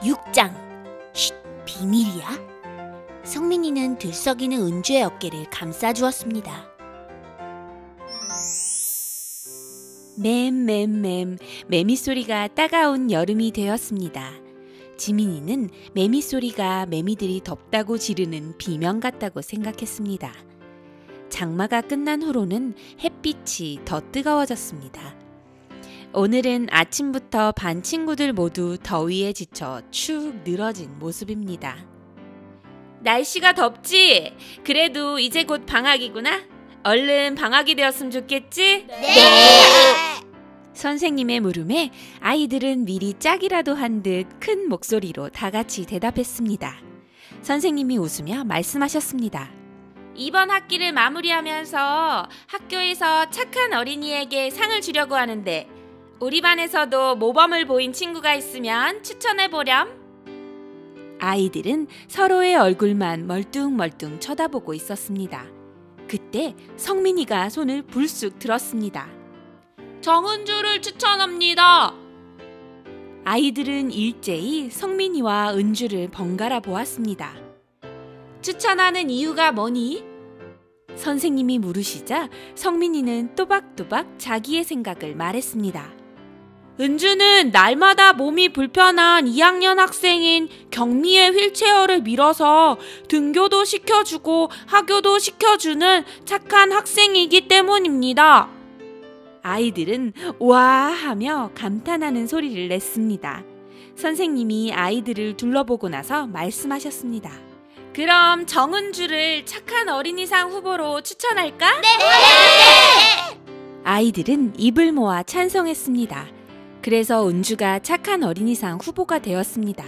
6장. 쉿, 비밀이야. 성민이는 들썩이는 은주의 어깨를 감싸주었습니다. 맴, 매미 소리가 따가운 여름이 되었습니다. 지민이는 매미 소리가 매미들이 덥다고 지르는 비명 같다고 생각했습니다. 장마가 끝난 후로는 햇빛이 더 뜨거워졌습니다. 오늘은 아침부터 반 친구들 모두 더위에 지쳐 축 늘어진 모습입니다. 날씨가 덥지? 그래도 이제 곧 방학이구나? 얼른 방학이 되었으면 좋겠지? 네! 선생님의 물음에 아이들은 미리 짝이라도 한 듯 큰 목소리로 다 같이 대답했습니다. 선생님이 웃으며 말씀하셨습니다. 이번 학기를 마무리하면서 학교에서 착한 어린이에게 상을 주려고 하는데 우리 반에서도 모범을 보인 친구가 있으면 추천해보렴. 아이들은 서로의 얼굴만 멀뚱멀뚱 쳐다보고 있었습니다. 그때 성민이가 손을 불쑥 들었습니다. 정은주를 추천합니다. 아이들은 일제히 성민이와 은주를 번갈아 보았습니다. 추천하는 이유가 뭐니? 선생님이 물으시자 성민이는 또박또박 자기의 생각을 말했습니다. 은주는 날마다 몸이 불편한 2학년 학생인 경미의 휠체어를 밀어서 등교도 시켜주고 하교도 시켜주는 착한 학생이기 때문입니다. 아이들은 와 하며 감탄하는 소리를 냈습니다. 선생님이 아이들을 둘러보고 나서 말씀하셨습니다. 그럼 정은주를 착한 어린이상 후보로 추천할까? 네! 아이들은 입을 모아 찬성했습니다. 그래서 은주가 착한 어린이상 후보가 되었습니다.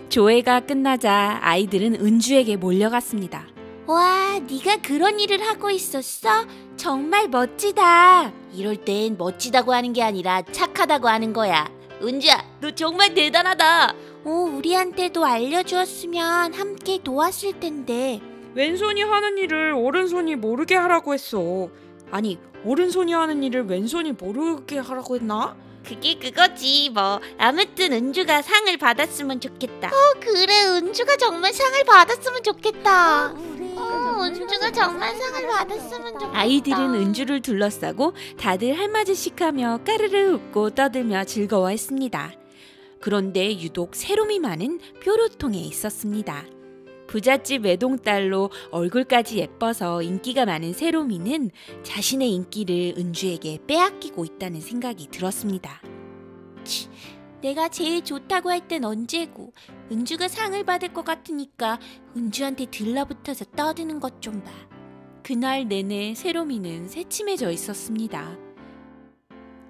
조회가 끝나자 아이들은 은주에게 몰려갔습니다. 와, 네가 그런 일을 하고 있었어? 정말 멋지다. 이럴 땐 멋지다고 하는 게 아니라 착하다고 하는 거야. 은주야, 너 정말 대단하다. 우리한테도 알려주었으면 함께 도왔을 텐데. 왼손이 하는 일을 오른손이 모르게 하라고 했어. 아니, 오른손이 하는 일을 왼손이 모르게 하라고 했나? 그게 그거지 뭐. 아무튼 은주가 상을 받았으면 좋겠다. 그래, 은주가 정말 상을 받았으면 좋겠다. 은주가 정말 상을 받았으면 좋겠다. 아이들은 은주를 둘러싸고 다들 할맞이씩 하며 까르르 웃고 떠들며 즐거워했습니다. 그런데 유독 세롬이 많은 뾰로통에 있었습니다. 부잣집 외동딸로 얼굴까지 예뻐서 인기가 많은 세롬이는 자신의 인기를 은주에게 빼앗기고 있다는 생각이 들었습니다. 내가 제일 좋다고 할 땐 언제고. 은주가 상을 받을 것 같으니까 은주한테 들러붙어서 떠드는 것 좀 봐. 그날 내내 세롬이는 새침해져 있었습니다.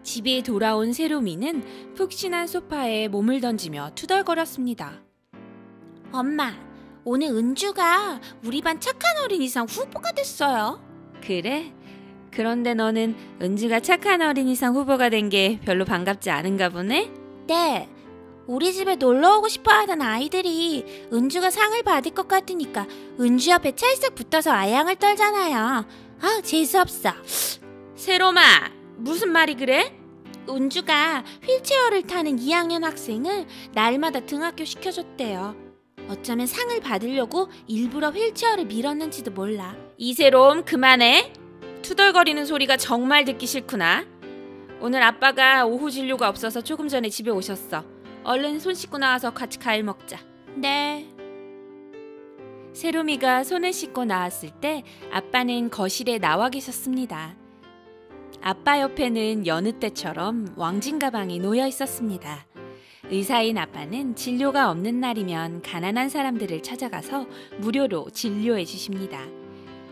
집에 돌아온 세롬이는 푹신한 소파에 몸을 던지며 투덜거렸습니다. 엄마, 오늘 은주가 우리 반 착한 어린이상 후보가 됐어요. 그래? 그런데 너는 은주가 착한 어린이상 후보가 된 게 별로 반갑지 않은가 보네? 네. 우리 집에 놀러오고 싶어하는 아이들이 은주가 상을 받을 것 같으니까 은주 옆에 찰싹 붙어서 아양을 떨잖아요. 재수없어. 세롬아, 무슨 말이 그래? 은주가 휠체어를 타는 2학년 학생을 날마다 등하교 시켜줬대요. 어쩌면 상을 받으려고 일부러 휠체어를 밀었는지도 몰라. 이세롬, 그만해. 투덜거리는 소리가 정말 듣기 싫구나. 오늘 아빠가 오후 진료가 없어서 조금 전에 집에 오셨어. 얼른 손 씻고 나와서 같이 과일 먹자. 네. 세롬이가 손을 씻고 나왔을 때 아빠는 거실에 나와 계셨습니다. 아빠 옆에는 여느 때처럼 왕진 가방이 놓여 있었습니다. 의사인 아빠는 진료가 없는 날이면 가난한 사람들을 찾아가서 무료로 진료해 주십니다.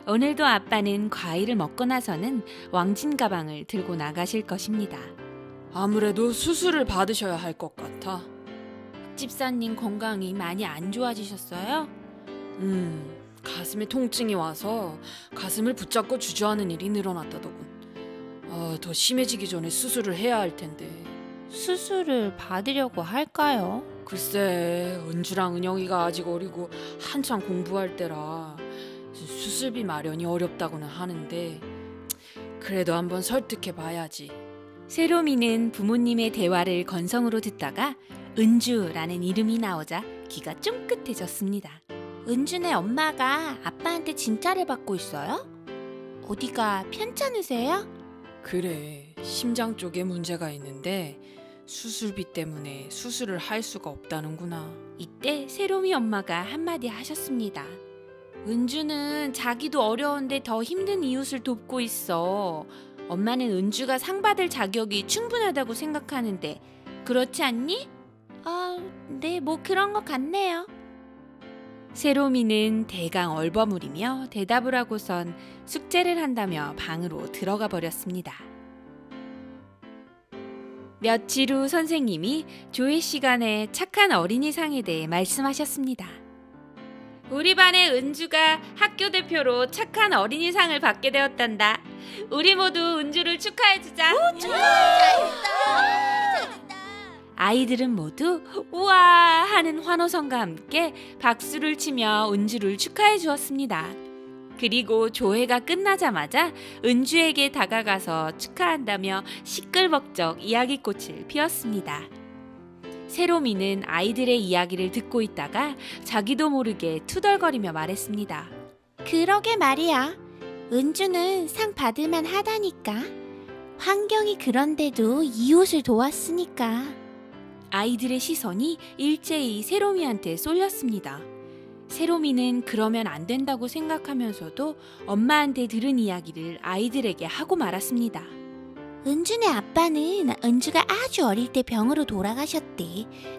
오늘도 아빠는 과일을 먹고 나서는 왕진 가방을 들고 나가실 것입니다. 아무래도 수술을 받으셔야 할 것 같아. 집사님 건강이 많이 안 좋아지셨어요? 가슴에 통증이 와서 가슴을 붙잡고 주저하는 일이 늘어났다더군. 더 심해지기 전에 수술을 해야 할 텐데. 수술을 받으려고 할까요? 글쎄, 은주랑 은영이가 아직 어리고 한창 공부할 때라 수술비 마련이 어렵다고는 하는데 그래도 한번 설득해 봐야지. 세롬이는 부모님의 대화를 건성으로 듣다가 은주라는 이름이 나오자 귀가 쫑긋해졌습니다. 은주네 엄마가 아빠한테 진짜를 받고 있어요? 어디가 편찮으세요? 그래, 심장 쪽에 문제가 있는데 수술비 때문에 수술을 할 수가 없다는구나. 이때 세롬이 엄마가 한마디 하셨습니다. 은주는 자기도 어려운데 더 힘든 이웃을 돕고 있어. 엄마는 은주가 상 받을 자격이 충분하다고 생각하는데 그렇지 않니? 네, 뭐 그런 것 같네요. 세롬이는 대강 얼버무리며 대답을 하고선 숙제를 한다며 방으로 들어가 버렸습니다. 며칠 후 선생님이 조회 시간에 착한 어린이상에 대해 말씀하셨습니다. 우리 반의 은주가 학교 대표로 착한 어린이상을 받게 되었단다. 우리 모두 은주를 축하해주자. 아이들은 모두 우와 하는 환호성과 함께 박수를 치며 은주를 축하해 주었습니다. 그리고 조회가 끝나자마자 은주에게 다가가서 축하한다며 시끌벅적 이야기꽃을 피웠습니다. 세롬이는 아이들의 이야기를 듣고 있다가 자기도 모르게 투덜거리며 말했습니다. 그러게 말이야. 은주는 상 받을만 하다니까. 환경이 그런데도 이웃을 도왔으니까. 아이들의 시선이 일제히 세롬이한테 쏠렸습니다. 세롬이는 그러면 안 된다고 생각하면서도 엄마한테 들은 이야기를 아이들에게 하고 말았습니다. 은주네 아빠는 은주가 아주 어릴 때 병으로 돌아가셨대.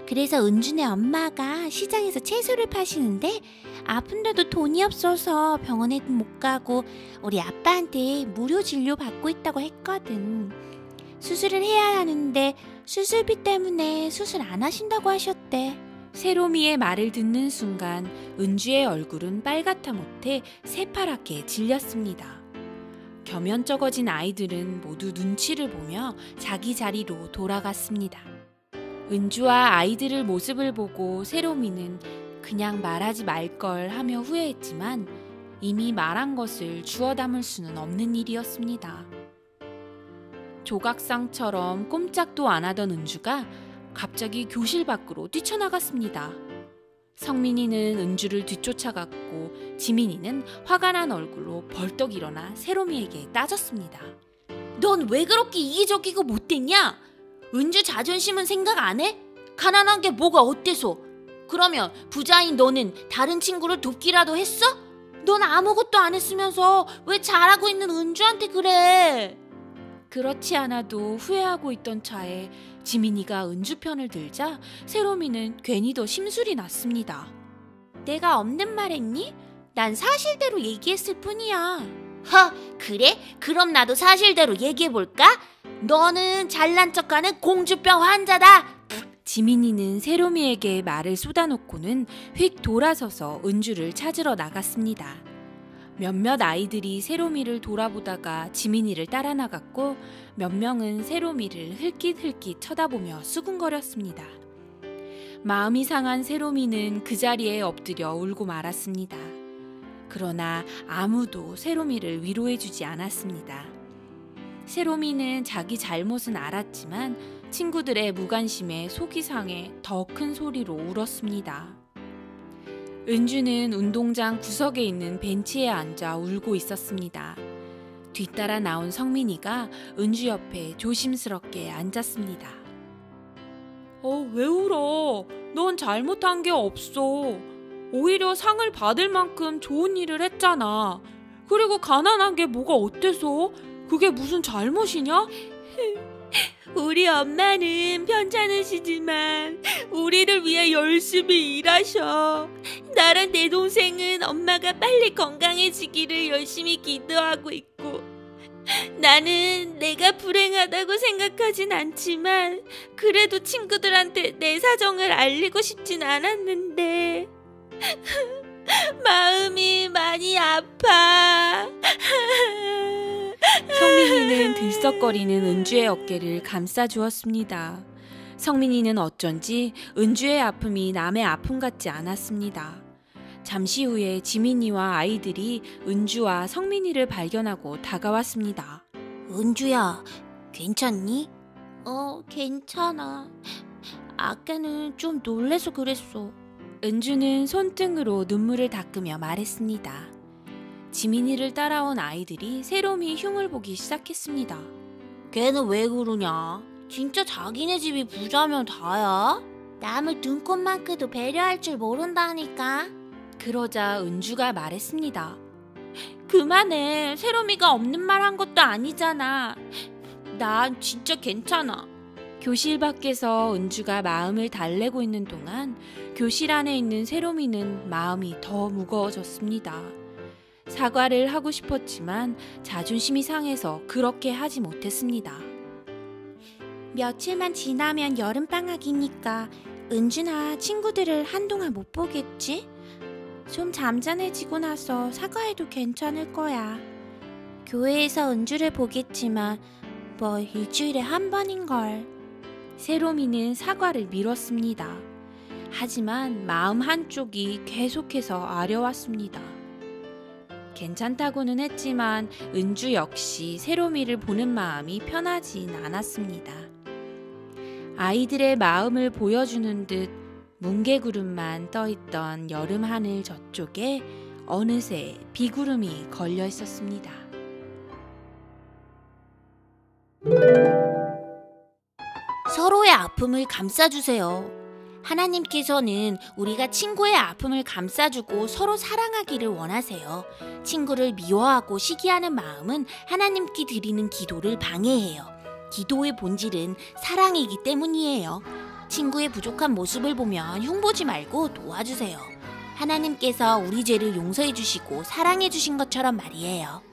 그래서 은주네 엄마가 시장에서 채소를 파시는데 아픈데도 돈이 없어서 병원에 못 가고 우리 아빠한테 무료 진료 받고 있다고 했거든. 수술을 해야 하는데 수술비 때문에 수술 안 하신다고 하셨대. 세롬이의 말을 듣는 순간 은주의 얼굴은 빨갛다 못해 새파랗게 질렸습니다. 겸연쩍어진 아이들은 모두 눈치를 보며 자기 자리로 돌아갔습니다. 은주와 아이들의 모습을 보고 세롬이는 그냥 말하지 말걸 하며 후회했지만 이미 말한 것을 주워 담을 수는 없는 일이었습니다. 조각상처럼 꼼짝도 안 하던 은주가 갑자기 교실 밖으로 뛰쳐나갔습니다. 성민이는 은주를 뒤쫓아갔고 지민이는 화가 난 얼굴로 벌떡 일어나 세롬이에게 따졌습니다. 넌 왜 그렇게 이기적이고 못됐냐? 은주 자존심은 생각 안 해? 가난한 게 뭐가 어때서? 그러면 부자인 너는 다른 친구를 돕기라도 했어? 넌 아무것도 안 했으면서 왜 잘하고 있는 은주한테 그래? 그렇지 않아도 후회하고 있던 차에 지민이가 은주 편을 들자 세롬이는 괜히 더 심술이 났습니다. 내가 없는 말 했니? 난 사실대로 얘기했을 뿐이야. 그래? 그럼 나도 사실대로 얘기해볼까? 너는 잘난 척하는 공주병 환자다. 지민이는 세롬이에게 말을 쏟아놓고는 휙 돌아서서 은주를 찾으러 나갔습니다. 몇몇 아이들이 세롬이를 돌아보다가 지민이를 따라 나갔고 몇 명은 세롬이를 흘깃흘깃 쳐다보며 수군거렸습니다. 마음이 상한 세롬이는 그 자리에 엎드려 울고 말았습니다. 그러나 아무도 세롬이를 위로해주지 않았습니다. 세롬이는 자기 잘못은 알았지만 친구들의 무관심에 속이 상해 더 큰 소리로 울었습니다. 은주는 운동장 구석에 있는 벤치에 앉아 울고 있었습니다. 뒤따라 나온 성민이가 은주 옆에 조심스럽게 앉았습니다. 왜 울어? 넌 잘못한 게 없어. 오히려 상을 받을 만큼 좋은 일을 했잖아. 그리고 가난한 게 뭐가 어때서? 그게 무슨 잘못이냐? 우리 엄마는 편찮으시지만 우리를 위해 열심히 일하셔. 나랑 내 동생은 엄마가 빨리 건강해지기를 열심히 기도하고 있고 나는 내가 불행하다고 생각하진 않지만 그래도 친구들한테 내 사정을 알리고 싶진 않았는데 마음이 많이 아파. 성민이는 들썩거리는 은주의 어깨를 감싸주었습니다. 성민이는 어쩐지 은주의 아픔이 남의 아픔 같지 않았습니다. 잠시 후에 지민이와 아이들이 은주와 성민이를 발견하고 다가왔습니다. 은주야, 괜찮니? 괜찮아. 아까는 좀 놀래서 그랬어. 은주는 손등으로 눈물을 닦으며 말했습니다. 지민이를 따라온 아이들이 새롬이 흉을 보기 시작했습니다. 걔는 왜 그러냐? 진짜 자기네 집이 부자면 다야? 남을 눈꽃만큼도 배려할 줄 모른다니까. 그러자 은주가 말했습니다. 그만해. 새롬이가 없는 말 한 것도 아니잖아. 난 진짜 괜찮아. 교실 밖에서 은주가 마음을 달래고 있는 동안 교실 안에 있는 새롬이는 마음이 더 무거워졌습니다. 사과를 하고 싶었지만 자존심이 상해서 그렇게 하지 못했습니다. 며칠만 지나면 여름방학이니까 은주나 친구들을 한동안 못 보겠지? 좀 잠잠해지고 나서 사과해도 괜찮을 거야. 교회에서 은주를 보겠지만 뭐 일주일에 한 번인걸. 새롬이는 사과를 미뤘습니다. 하지만 마음 한쪽이 계속해서 아려왔습니다. 괜찮다고는 했지만 은주 역시 새롬이를 보는 마음이 편하진 않았습니다. 아이들의 마음을 보여주는 듯 뭉게구름만 떠있던 여름 하늘 저쪽에 어느새 비구름이 걸려 있었습니다. 서로의 아픔을 감싸주세요. 하나님께서는 우리가 친구의 아픔을 감싸주고 서로 사랑하기를 원하세요. 친구를 미워하고 시기하는 마음은 하나님께 드리는 기도를 방해해요. 기도의 본질은 사랑이기 때문이에요. 친구의 부족한 모습을 보면 흉보지 말고 도와주세요. 하나님께서 우리 죄를 용서해 주시고 사랑해 주신 것처럼 말이에요.